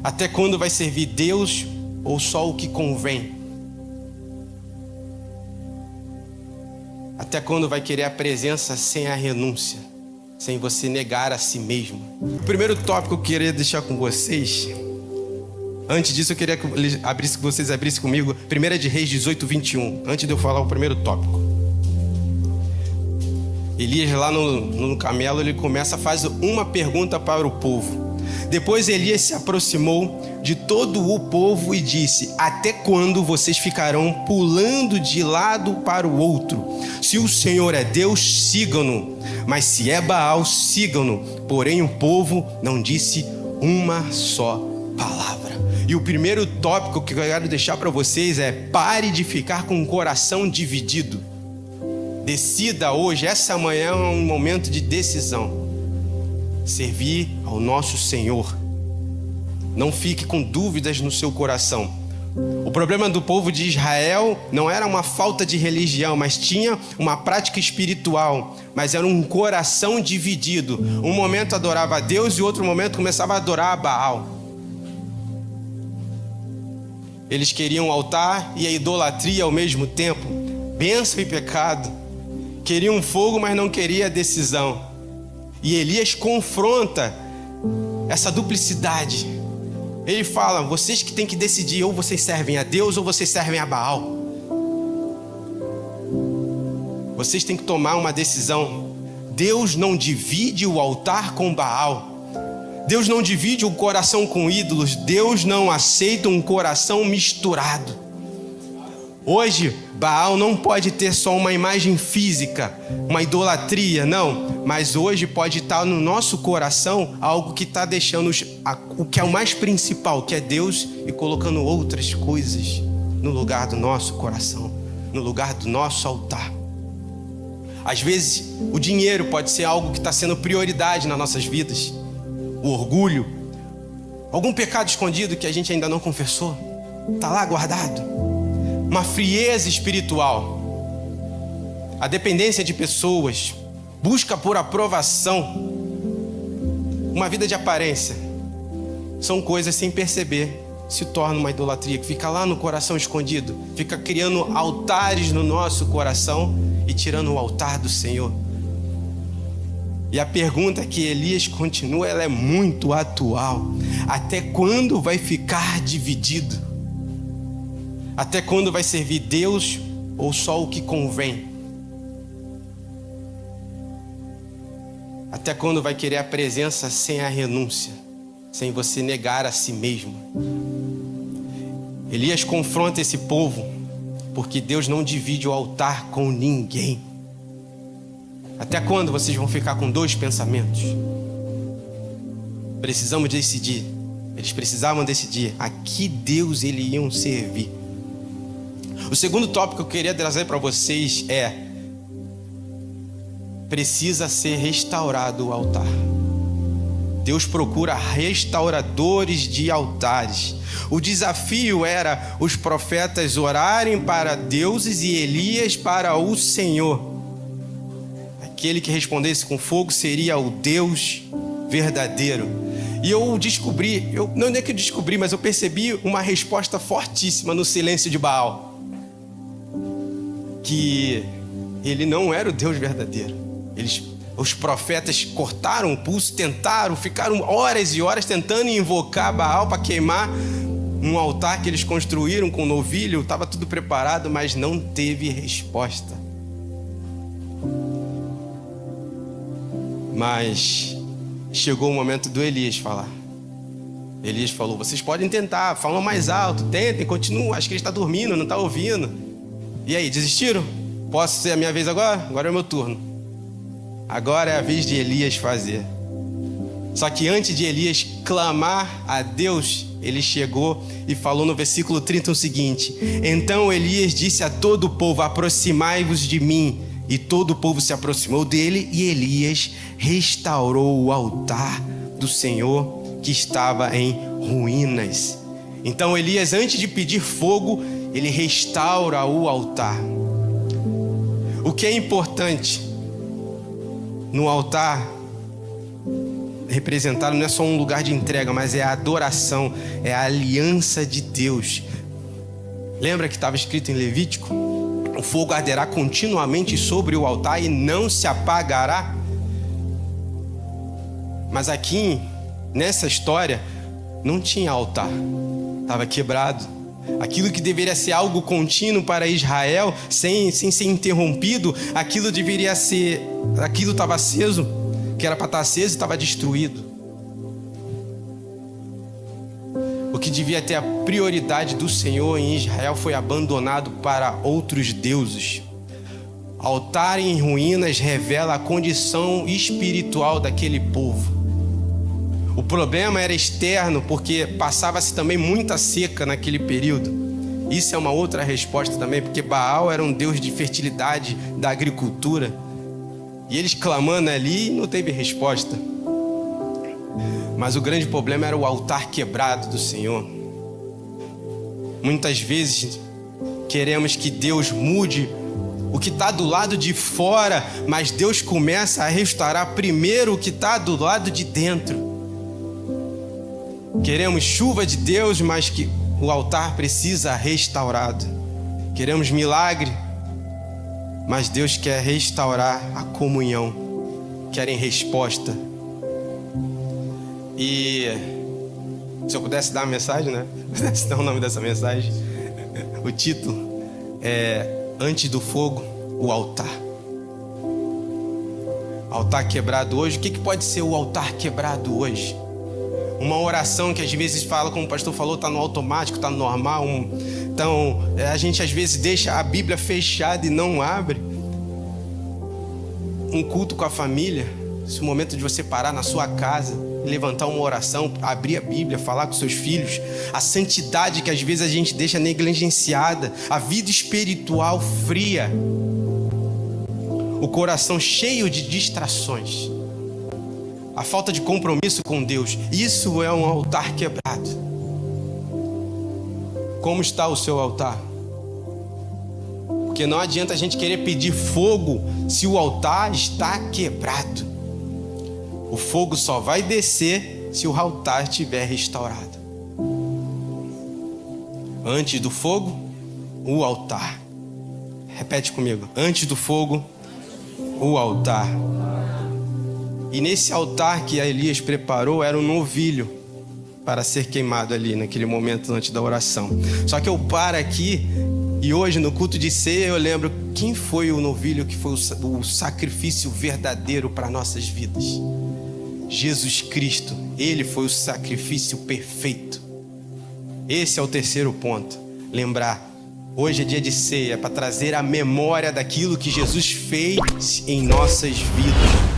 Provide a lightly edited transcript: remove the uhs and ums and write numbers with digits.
Até quando vai servir Deus ou só o que convém? Até quando vai querer a presença sem a renúncia, sem você negar a si mesmo? O primeiro tópico que eu queria deixar com vocês, antes disso eu queria que vocês abrissem comigo 1 de Reis 18, 21, antes de eu falar o primeiro tópico. Elias lá no camelo, ele começa a fazer uma pergunta para o povo. Depois Elias se aproximou de todo o povo e disse: até quando vocês ficarão pulando de lado para o outro? Se o Senhor é Deus, sigam-no, mas se é Baal, sigam-no. Porém o povo não disse uma só palavra. E o primeiro tópico que eu quero deixar para vocês é: pare de ficar com o coração dividido. Decida hoje, essa manhã é um momento de decisão. Servir ao nosso Senhor. Não fique com dúvidas no seu coração. O problema do povo de Israel não era uma falta de religião, mas tinha uma prática espiritual, mas era um coração dividido. Um momento adorava a Deus e outro momento começava a adorar a Baal. Eles queriam o altar e a idolatria ao mesmo tempo, bênção e pecado. Queriam fogo, mas não queria a decisão. E Elias confronta essa duplicidade. Ele fala: vocês que têm que decidir, ou vocês servem a Deus ou vocês servem a Baal. Vocês têm que tomar uma decisão. Deus não divide o altar com Baal. Deus não divide o coração com ídolos. Deus não aceita um coração misturado. Hoje, Baal não pode ter só uma imagem física, uma idolatria, não. Mas hoje pode estar no nosso coração algo que está deixando o que é o mais principal, que é Deus, e colocando outras coisas no lugar do nosso coração, no lugar do nosso altar. Às vezes, o dinheiro pode ser algo que está sendo prioridade nas nossas vidas. O orgulho, algum pecado escondido que a gente ainda não confessou, está lá guardado. Uma frieza espiritual, a dependência de pessoas, busca por aprovação, uma vida de aparência, são coisas sem perceber, se torna uma idolatria que fica lá no coração escondido, fica criando altares no nosso coração e tirando o altar do Senhor. E a pergunta que Elias continua, ela é muito atual: até quando vai ficar dividido? Até quando vai servir Deus ou só o que convém? Até quando vai querer a presença sem a renúncia, sem você negar a si mesmo? Elias confronta esse povo, porque Deus não divide o altar com ninguém. Até quando vocês vão ficar com dois pensamentos? Precisamos decidir. Eles precisavam decidir a que Deus eles iam servir. O segundo tópico que eu queria trazer para vocês é: precisa ser restaurado o altar. Deus procura restauradores de altares. O desafio era os profetas orarem para deuses e Elias para o Senhor. Aquele que respondesse com fogo seria o Deus verdadeiro. E eu descobri, não é que eu descobri, mas eu percebi uma resposta fortíssima no silêncio de Baal. Que ele não era o Deus verdadeiro. Os profetas cortaram o pulso, ficaram horas e horas tentando invocar Baal para queimar um altar que eles construíram com novilho, estava tudo preparado, mas não teve resposta. Mas chegou o momento do Elias falar. Elias falou: vocês podem tentar, falam mais alto, tentem, continuem, acho que ele está dormindo, não está ouvindo. E aí, desistiram? Posso ser a minha vez agora? Agora é o meu turno. Agora é a vez de Elias fazer. Só que antes de Elias clamar a Deus, ele chegou e falou no versículo 30 o seguinte: então Elias disse a todo o povo: aproximai-vos de mim. E todo o povo se aproximou dele, e Elias restaurou o altar do Senhor que estava em ruínas. Então Elias, antes de pedir fogo, ele restaura o altar. O que é importante no altar representado não é só um lugar de entrega, mas é a adoração, é a aliança de Deus. Lembra que estava escrito em Levítico? O fogo arderá continuamente sobre o altar e não se apagará. Mas aqui, nessa história, não tinha altar, estava quebrado. Aquilo que deveria ser algo contínuo para Israel, sem ser interrompido, aquilo estava aceso, que era para estar aceso, estava destruído. O que devia ter a prioridade do Senhor em Israel foi abandonado para outros deuses. Altar em ruínas revela a condição espiritual daquele povo. O problema era externo, porque passava-se também muita seca naquele período. Isso é uma outra resposta também, porque Baal era um deus de fertilidade, da agricultura. E eles clamando ali, não teve resposta. Mas o grande problema era o altar quebrado do Senhor. Muitas vezes queremos que Deus mude o que está do lado de fora, mas Deus começa a restaurar primeiro o que está do lado de dentro. Queremos chuva de Deus, mas que o altar precisa restaurado. Queremos milagre, mas Deus quer restaurar a comunhão. Querem resposta. E se eu pudesse dar uma mensagem, né? Pudesse dar o nome dessa mensagem, o título é Antes do Fogo, o Altar. Altar quebrado hoje. O que pode ser o altar quebrado hoje? Uma oração que às vezes fala, como o pastor falou, está no automático, está no normal. Então, a gente às vezes deixa a Bíblia fechada e não abre. Um culto com a família, esse momento de você parar na sua casa, levantar uma oração, abrir a Bíblia, falar com seus filhos. A santidade que às vezes a gente deixa negligenciada. A vida espiritual fria. O coração cheio de distrações. A falta de compromisso com Deus. Isso é um altar quebrado. Como está o seu altar? Porque não adianta a gente querer pedir fogo se o altar está quebrado. O fogo só vai descer se o altar estiver restaurado. Antes do fogo, o altar. Repete comigo. Antes do fogo, o altar. E nesse altar que Elias preparou era um novilho para ser queimado ali naquele momento antes da oração. Só que eu paro aqui e hoje no culto de ceia eu lembro quem foi o novilho que foi o sacrifício verdadeiro para nossas vidas. Jesus Cristo, Ele foi o sacrifício perfeito. Esse é o terceiro ponto. Lembrar, hoje é dia de ceia para trazer a memória daquilo que Jesus fez em nossas vidas.